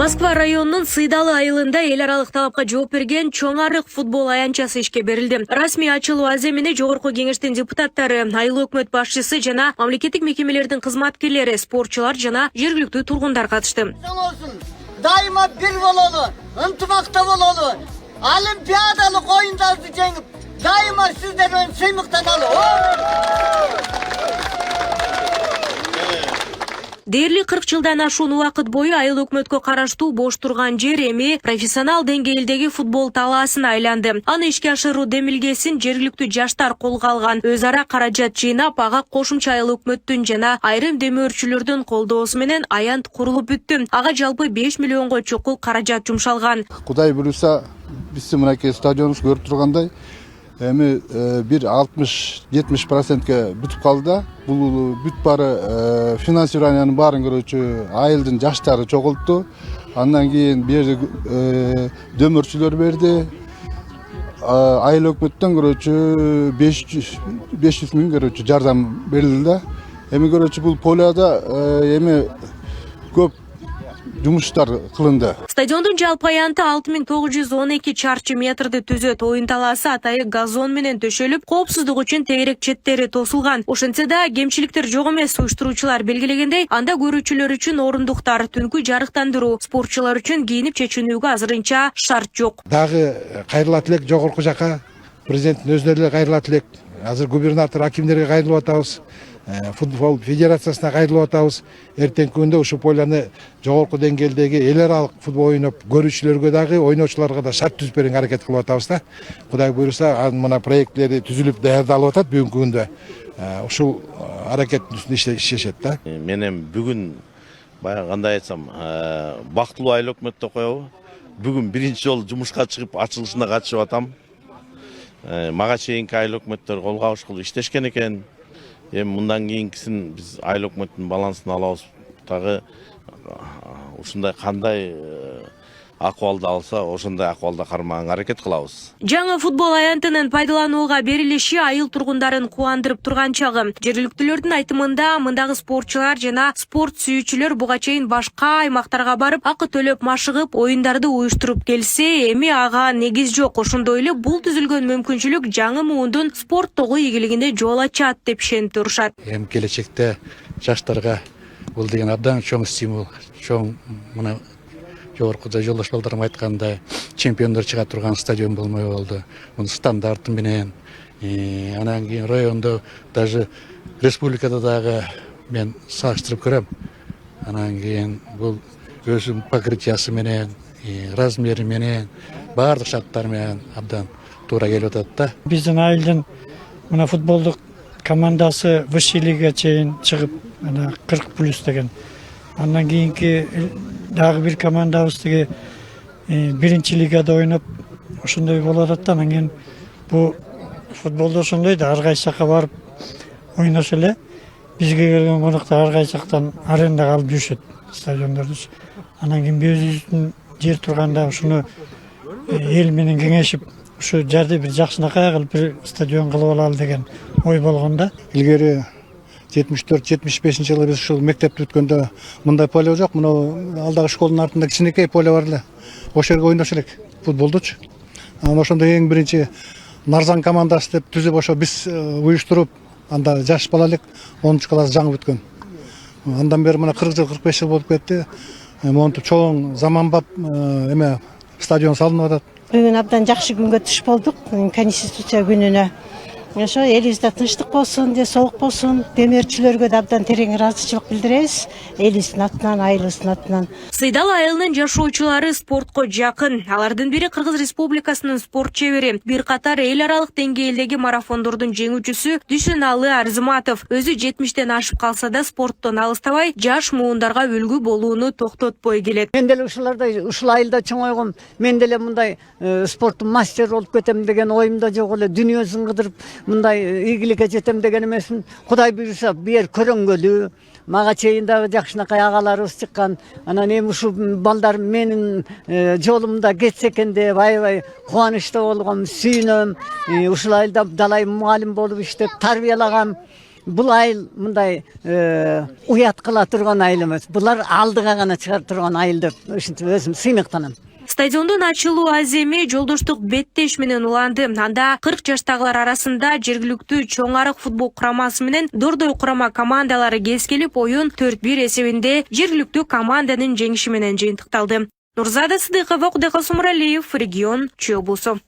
Москва районунун Сыйдалы айылында эл аралык талапка жооп берген чоң арык футбол аянтчасы ишке берилди. Расмий ачылуу аземине жогорку кеңештин депутаттары, айыл өкмөт башчысы жана мамлекеттик мекемелердин кызматкерлери, спортчулар жана жергиликтүү тургундар катышты. Дайыма бир бололу, ынтымакта бололу, олимпиадалык оюндарды жеңип, дайыма сиздерден сыймыктаналы. Дээрлик 40 жылдан ашуун убакыт бою айыл өкмөткө караштуу бош турган жер эми профессионал деңгээлдеги футбол талаасына айланды. Аны ишке ашыруу демилгесин жергиликтүү жаштар колго алган. Өз ара каражат жыйнап, ага кошумча айыл өкмөттүн жана айрым демөөрчүлөрдүн колдоосу менен аянт курулуп бүттү. Ага жалпы 5 миллионго чукул каражат жумшалган. Кудай буюрса, биздин мынакей стадионубуз көрүп тургандай, эми бир 60-70%ке бүтүп калды да. Бул бүт бары финансированиянын баарын көрүүчү айылдын жаштары чогултту. Андан кийин бир дөмөрчүлөр берди. Айыл өкмөттөн көрүүчү 500 миң көрүүчү жардам берилди да. Эми көрүүчү бул поляда эми көп жумуштар кылынды. Стадиондун жалпы аянты 6912 чарчы метрди түзөт. Оюн талаасы атайы газон менен төшөлүп, коопсуздук үчүн тегерек четтери тосулган. Ошентсе да кемчиликтер жок эмес. Уюштуруучулар белгилегендей, анда көрүүчүлөр үчүн орундуктар, түнкү жарыктандыруу, спортчулар үчүн кийинип чечүүгө азырынча шарт жок. Дагы кайрылат элек жогорку жака, президенттин өздөрү эле кайрылат элек. Азыр губернатор, акимдерге кайрылып атабыз. Футбол федерациясына кайрылып атабыз. Эртеңки күндө ушу поляны жогорку деңгээлдеги эл аралык футбол ойноп көрүүчүлөргө дагы, ойноочуларга да шарт түзүп берүүгө аракет кылып атабыз да. Кудай буюрса, мына проекттери түзүлүп даярдалып атат бүгүнкү күндө. Ушул аракеттин үстүндө иштешет да. Менен бүгүн баягы кандай айтсам, бактылуу айыл өкмөттө коебу. Бүгүн биринчи жолу жумушка чыгып ачылышына катышып атам. Мага чейинки айыл өкмөттөр кол кабыш кылып иштешкен экен. Эми мындан кийинкисин биз айыл өкмөттүн балансын алабыз. Дагы ушундай кандай акыбалда алса, ошондой акыбалда кармаганга аракет кылабыз. Жаңы футбол аянтынын пайдаланууга берилиши айыл тургундарын кубандырып турган чагы. Жергиликтүүлөрдүн айтымында, мындагы спортчулар жана спорт сүйүүчүлөр буга чейин башка аймактарга барып, акы төлөп машыгып, оюндарды уюштуруп келсе, эми ага негиз жок. Ошондой эле бул түзүлгөн мүмкүнчүлүк жаңы муундун спорттогу ийгилигине жол ачат деп ишенип турушат. Эми келечекте жаштарга бул деген абдан чоң стимул, чоң мына жогоркуда жолдош балдарым айткандай, чемпиондор чыга турган стадион болмой болду. Мунун стандарты менен, анан кийин райондо, даже республикада дагы мен салыштырып көрөм. Анан кийин бул өзүнүн покрытиясы менен, размери менен, баардык шарттары менен абдан туура келип атат да. Биздин айылдын мына футболдук командасы высший лига чейин чыгып, 40+ деген. Андан кийинки дагы бир командабыз теги биринчи лигада ойноп, ошондой болуп атат да. Анан кийин бу футболдо ошондой да, ар кайсы жака барып ойношо эле. Бизге келген коноктор ар кайсы жактан арендага алып жүрүшөт стадиондорду. Анан кийин өзүбүздүн жер турганда ушуну эл менен кеңешип, ушу жерди бир жакшынакай кылып бир стадион кылып алалы деген ой болгон да. Илгери 74-75 жылы биз ушул мектепти бүткөндө мындай поле жок. Мына алдагы школдун артында кичинекей поле бар эле. Ошол жерге ойнош элек футболдучу. Анан ошондо эң биринчи Нарзан командасы деп түзүп, ошо биз уюштуруп, анда жаш бала элек 10 класс жаңы бүткөн. Андан бери мына 40 жыл, 45 жыл болуп кетти. Монтип чоң заманбап эме стадион салынып атат. Бүгүн абдан жакшы күнгө туш болдук. Конституция күнүнө. Ошо элибизде тынчтык болсун, соолук болсун. Демөөрчүлөргө да абдан терең ыраазычылык билдиребиз. Элибиздин атынан, айылыбыздын атынан. Сыйдалы айылынын жашоочулары спортко жакын. Алардын бири Кыргыз Республикасынын спорт чебери. Бир катар эл аралык деңгээлдеги марафондордун жеңүүчүсү Дүйшөналы Арзыматов. Өзү 70тен ашып калса да спорттон алыстабай, жаш муундарга үлгү болууну токтотпой келет. Мен деле ушул айылда чоңойгом. Мен деле мындай спорттун мастери болуп кетем деген оюмда жок эле. Дүйнөсүн кыдырып мындай ийгиликке жетем деген эмесмин. Кудай буюрса, бир көрөңгөлүү, мага чейин дагы жакшынакай агаларыбыз чыккан. Анан эми ушул балдар менин жолумда кетсе экен деп аябай кубанычта болгом, сүйүнөм. Ушул айылда далай мугалим болуп иштеп тарбиялагам. Бул айыл мындай уят кыла турган айыл эмес. Булар алдыга гана чыгара турган айыл деп ушинтип өзүм сыймыктанам. Стадиондун ачылуу аземи жолдоштук беттеш менен уланды. Анда 40 жаштагылар арасында жергиликтүү чоң арык футбол курамасы менен Дордой курама командалары кескилип, оюн 4-1 эсебинде жергиликтүү команданын жеңиши менен жыйынтыкталды. Нурзада Сыдыкова, Кудайкал Сумуралиев, Регион Чүй облусу.